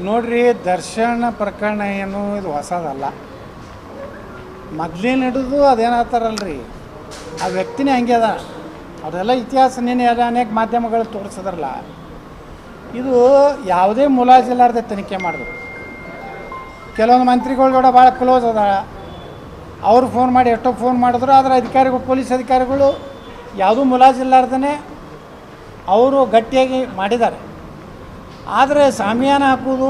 ನೋಡ್ರಿ, ದರ್ಶನ್ ಪ್ರಕರಣ ಏನು ಇದು ಹೊಸದಲ್ಲ. ಮೊದಲೇನು ಹಿಡಿದು ಅದೇನತ್ತಾರಲ್ರಿ, ಆ ವ್ಯಕ್ತಿನೇ ಹಂಗೆ ಅದ. ಅದೆಲ್ಲ ಇತಿಹಾಸ ನೀನು ಎಲ್ಲ ಅನೇಕ ಮಾಧ್ಯಮಗಳು ತೋರಿಸಿದ್ರಲ್ಲ. ಇದು ಯಾವುದೇ ಮುಲಾಜಿಲ್ಲಾರ್ದೆ ತನಿಖೆ ಮಾಡಬೇಕು. ಕೆಲವೊಂದು ಮಂತ್ರಿಗಳ ಕೂಡ ಭಾಳ ಕ್ಲೋಸ್ ಅದ. ಅವರು ಫೋನ್ ಮಾಡಿ ಎಷ್ಟೋ ಫೋನ್ ಮಾಡಿದ್ರು, ಆದರೆ ಅಧಿಕಾರಿಗಳು, ಪೊಲೀಸ್ ಅಧಿಕಾರಿಗಳು ಯಾವುದೂ ಮುಲಾಜಿಲ್ಲಾರ್ದೇ ಅವರು ಗಟ್ಟಿಯಾಗಿ ಮಾಡಿದ್ದಾರೆ. ಆದರೆ ಸಾಮಿಯಾನ ಹಾಕೋದು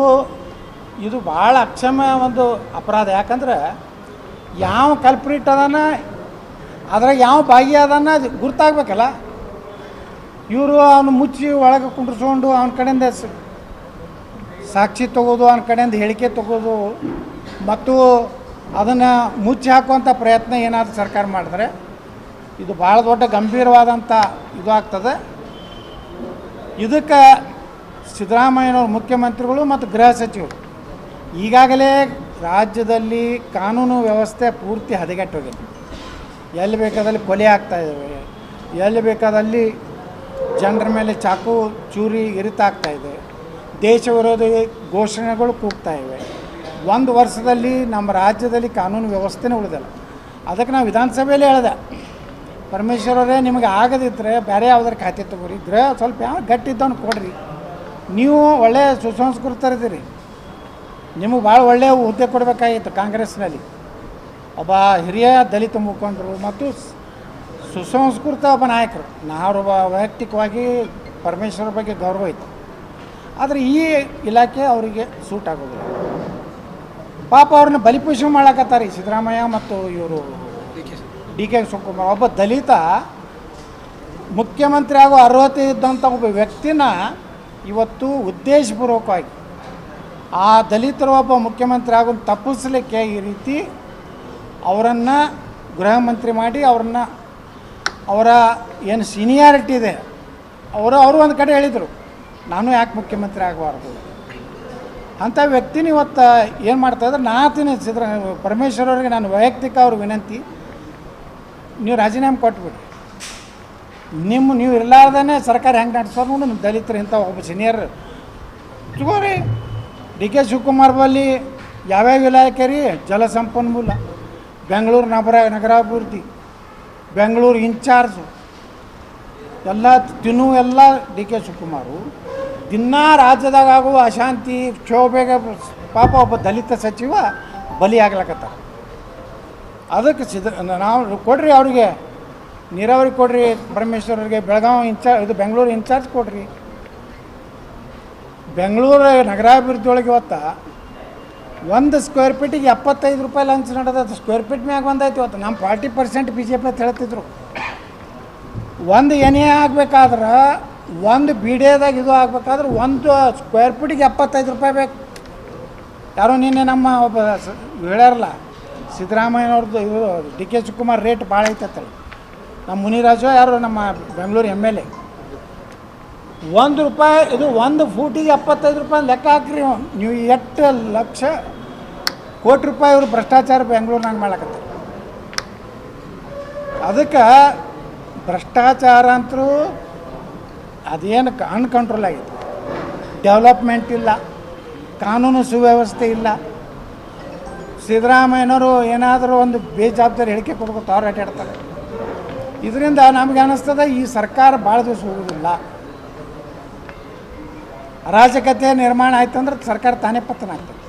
ಇದು ಭಾಳ ಅಕ್ಷಮ್ಯ ಒಂದು ಅಪರಾಧ. ಯಾಕಂದ್ರೆ ಯಾವ ಕಲ್ಪ್ರಿಟ್ ಅದಾನ, ಅದ್ರಾಗ ಯಾವ ಭಾಗಿಯಾದನ್ನ ಗುರ್ತಾಗಬೇಕಲ್ಲ. ಇವರು ಅವನು ಮುಚ್ಚಿ ಒಳಗೆ ಕುಂಡ್ರಿಸ್ಕೊಂಡು ಅವನ ಕಡೆಯಿಂದ ಸಾಕ್ಷಿ ತಗೋದು, ಅವನ ಕಡೆಯಿಂದ ಹೇಳಿಕೆ ತಗೋದು ಮತ್ತು ಅದನ್ನು ಮುಚ್ಚಿ ಹಾಕುವಂಥ ಪ್ರಯತ್ನ ಏನಾದರೂ ಸರ್ಕಾರ ಮಾಡಿದ್ರೆ ಇದು ಭಾಳ ದೊಡ್ಡ ಗಂಭೀರವಾದಂಥ ಇದು ಆಗ್ತದೆ. ಇದಕ್ಕೆ ಸಿದ್ದರಾಮಯ್ಯನವ್ರ ಮುಖ್ಯಮಂತ್ರಿಗಳು ಮತ್ತು ಗೃಹ ಸಚಿವರು ಈಗಾಗಲೇ ರಾಜ್ಯದಲ್ಲಿ ಕಾನೂನು ವ್ಯವಸ್ಥೆ ಪೂರ್ತಿ ಹದಗೆಟ್ಟೋಗಿದೆ. ಎಲ್ಲಿ ಬೇಕಾದಲ್ಲಿ ಕೊಲೆ ಆಗ್ತಾಯಿದ್ದಾವೆ, ಎಲ್ಲಿ ಬೇಕಾದಲ್ಲಿ ಜನರ ಮೇಲೆ ಚಾಕು ಚೂರಿ ಇರಿತಾಗ್ತಾಯಿದೆ, ದೇಶ ವಿರೋಧಿ ಘೋಷಣೆಗಳು ಕೂಗ್ತಾ ಇವೆ. ಒಂದು ವರ್ಷದಲ್ಲಿ ನಮ್ಮ ರಾಜ್ಯದಲ್ಲಿ ಕಾನೂನು ವ್ಯವಸ್ಥೆನೇ ಉಳಿದಿಲ್ಲ. ಅದಕ್ಕೆ ನಾವು ವಿಧಾನಸಭೆಯಲ್ಲಿ ಹೇಳಿದೆ, ಪರಮೇಶ್ವರವರೇ, ನಿಮಗೆ ಆಗದಿದ್ದರೆ ಬೇರೆ ಯಾವುದಾರು ಖಾತೆ ತಗೋರಿ, ಗೃಹ ಸ್ವಲ್ಪ ಯಾವ ಗಟ್ಟಿದ್ದವನು ಕೊಡ್ರಿ. ನೀವು ಒಳ್ಳೆಯ ಸುಸಂಸ್ಕೃತರಿದ್ದೀರಿ, ನಿಮಗೆ ಭಾಳ ಒಳ್ಳೆಯ ಹುದ್ದೆ ಕೊಡಬೇಕಾಗಿತ್ತು. ಕಾಂಗ್ರೆಸ್ನಲ್ಲಿ ಒಬ್ಬ ಹಿರಿಯ ದಲಿತ ಮುಖಂಡರು ಮತ್ತು ಸುಸಂಸ್ಕೃತ ಒಬ್ಬ ನಾಯಕರು. ನಾವು ವೈಯಕ್ತಿಕವಾಗಿ ಪರಮೇಶ್ವರ ಬಗ್ಗೆ ಗೌರವ ಇತ್ತು. ಆದರೆ ಈ ಇಲಾಖೆ ಅವರಿಗೆ ಸೂಟ್ ಆಗೋದಿಲ್ಲ. ಪಾಪ ಅವ್ರನ್ನ ಬಲಿಪಶು ಮಾಡಕತ್ತಾರೆ ಈ ಸಿದ್ದರಾಮಯ್ಯ ಮತ್ತು ಇವರು ಡಿ ಕೆ ಶಿವಕುಮಾರ್. ಒಬ್ಬ ದಲಿತ ಮುಖ್ಯಮಂತ್ರಿ ಆಗೋ ಅರ್ಹತೆ ಇದ್ದಂಥ ಒಬ್ಬ ವ್ಯಕ್ತಿನ ಇವತ್ತು ಉದ್ದೇಶಪೂರ್ವಕವಾಗಿ ಆ ದಲಿತರು ಒಬ್ಬ ಮುಖ್ಯಮಂತ್ರಿ ಆಗೋದು ತಪ್ಪಿಸಲಿಕ್ಕೆ ಈ ರೀತಿ ಅವರನ್ನು ಗೃಹ ಮಂತ್ರಿ ಮಾಡಿ ಅವರ ಏನು ಸೀನಿಯಾರಿಟಿ ಇದೆ ಅವರು ಒಂದು ಕಡೆ ಹೇಳಿದರು, ನಾನು ಯಾಕೆ ಮುಖ್ಯಮಂತ್ರಿ ಆಗಬಾರ್ದು ಅಂಥ ವ್ಯಕ್ತಿನ ಇವತ್ತು ಏನು ಮಾಡ್ತಾಯಿದ್ರೆ, ನಾತೀನಿ ಪರಮೇಶ್ವರವ್ರಿಗೆ ನಾನು ವೈಯಕ್ತಿಕ ಅವ್ರ ವಿನಂತಿ, ನೀವು ರಾಜೀನಾಮೆ ಕೊಟ್ಬಿಡಿ. ನೀವು ಇರಲಾರ್ದೇ ಸರ್ಕಾರ ಹೆಂಗೆ ನಡೆಸೋರು ನೋಡಿ. ನಿಮ್ಮ ದಲಿತರು ಇಂಥ ಒಬ್ಬ ಸೀನಿಯರ್ ತಗೋರಿ. ಡಿ ಕೆ ಶಿವಕುಮಾರ್ ಬಲ್ಲಿ ಯಾವ್ಯಾವ ಇಲಾಖೆ ರೀ? ಜಲಸಂಪನ್ಮೂಲ, ಬೆಂಗಳೂರು ನಗರಾಭಿವೃದ್ಧಿ, ಬೆಂಗಳೂರು ಇನ್ಚಾರ್ಜು ಎಲ್ಲ ಎಲ್ಲ ಡಿ ಕೆ ಶಿವಕುಮಾರು. ದಿನಾ ರಾಜ್ಯದಾಗ ಆಗುವ ಅಶಾಂತಿ ಕ್ಷೋಭೆಗೆ ಪಾಪ ಒಬ್ಬ ದಲಿತ ಸಚಿವ ಬಲಿ ಆಗ್ಲಕತ್ತಾರ. ಅದಕ್ಕೆ ನಾವು ಕೊಡ್ರಿ, ಅವರಿಗೆ ನೀರಾವರಿ ಕೊಡ್ರಿ, ಪರಮೇಶ್ವರರಿಗೆ ಬೆಳಗಾವಿ ಬೆಂಗಳೂರು ಇನ್ಚಾರ್ಜ್ ಕೊಡ್ರಿ. ಬೆಂಗಳೂರು ನಗರಾಭಿವೃದ್ಧಿ ಒಳಗೆ ಇವತ್ತು 1 ಸ್ಕ್ವೇರ್ ಫೀಟಿಗೆ 75 ರೂಪಾಯಿ ಲಂಚ್ ನಡೆದದ್ದು. ಸ್ಕ್ವೇರ್ ಫೀಟ್ ಮ್ಯಾಗ ಬಂದಾಯ್ತು. ಇವತ್ತು ನಮ್ಮ 40% BJP ಅಂತ ಹೇಳ್ತಿದ್ರು. ಒಂದು ಎನೆ ಆಗಬೇಕಾದ್ರೆ, ಒಂದು ಬಿಡಿಯೋದಾಗ ಇದು ಆಗಬೇಕಾದ್ರೆ 1 ಸ್ಕ್ವೇರ್ ಫೀಟಿಗೆ 75 ರೂಪಾಯಿ ಬೇಕು. ಯಾರೋ ನಿನ್ನೆ ನಮ್ಮ ಒಬ್ಬ ಹೇಳ್ಯಾರಲ್ಲ, ಸಿದ್ದರಾಮಯ್ಯನವ್ರದ್ದು ಇವರು ಡಿ ಕೆ ಶಿವಕುಮಾರ್ ರೇಟ್ ಭಾಳ ಐತತ್ತಲ್ಲ. ನಮ್ಮ ಮುನಿರಾಜು ಯಾರು ನಮ್ಮ ಬೆಂಗಳೂರು MLA, 1 ರೂಪಾಯಿ ಇದು 1 ಫೂಟಿಗೆ 75 ರೂಪಾಯಿ ಲೆಕ್ಕ ಹಾಕ್ರಿ. ನೀವು 8 ಲಕ್ಷ ಕೋಟಿ ರೂಪಾಯಿ ಇವರು ಭ್ರಷ್ಟಾಚಾರ ಬೆಂಗಳೂರಿನಾಗ ಮಾಡ್ಲಕತ್ತಾರೆ. ಅದಕ್ಕೆ ಭ್ರಷ್ಟಾಚಾರ ಅಂತರೂ ಅದೇನು ಅನ್ಕಂಟ್ರೋಲ್ ಆಗಿದೆ. ಡೆವಲಪ್ಮೆಂಟ್ ಇಲ್ಲ, ಕಾನೂನು ಸುವ್ಯವಸ್ಥೆ ಇಲ್ಲ. ಸಿದ್ದರಾಮಯ್ಯನವರು ಏನಾದರೂ ಒಂದು ಬೇಜವಾಬ್ದಾರಿ ಹೇಳಿಕೆ ಕೊಡ್ಬೇಕು, ಅವ್ರು ಅಡ್ಡಾಡ್ತಾರೆ. ಇದರಿಂದ ನಮಗೆ ಅನ್ನಿಸ್ತದೆ ಈ ಸರ್ಕಾರ ಭಾಳ ದಿವಸ ಹೋಗೋದಿಲ್ಲ. ಅರಾಜಕತೆ ನಿರ್ಮಾಣ ಆಯ್ತು ಅಂದ್ರೆ ಸರ್ಕಾರ ತಾನೇ ಪತನ ಆಗ್ತದೆ.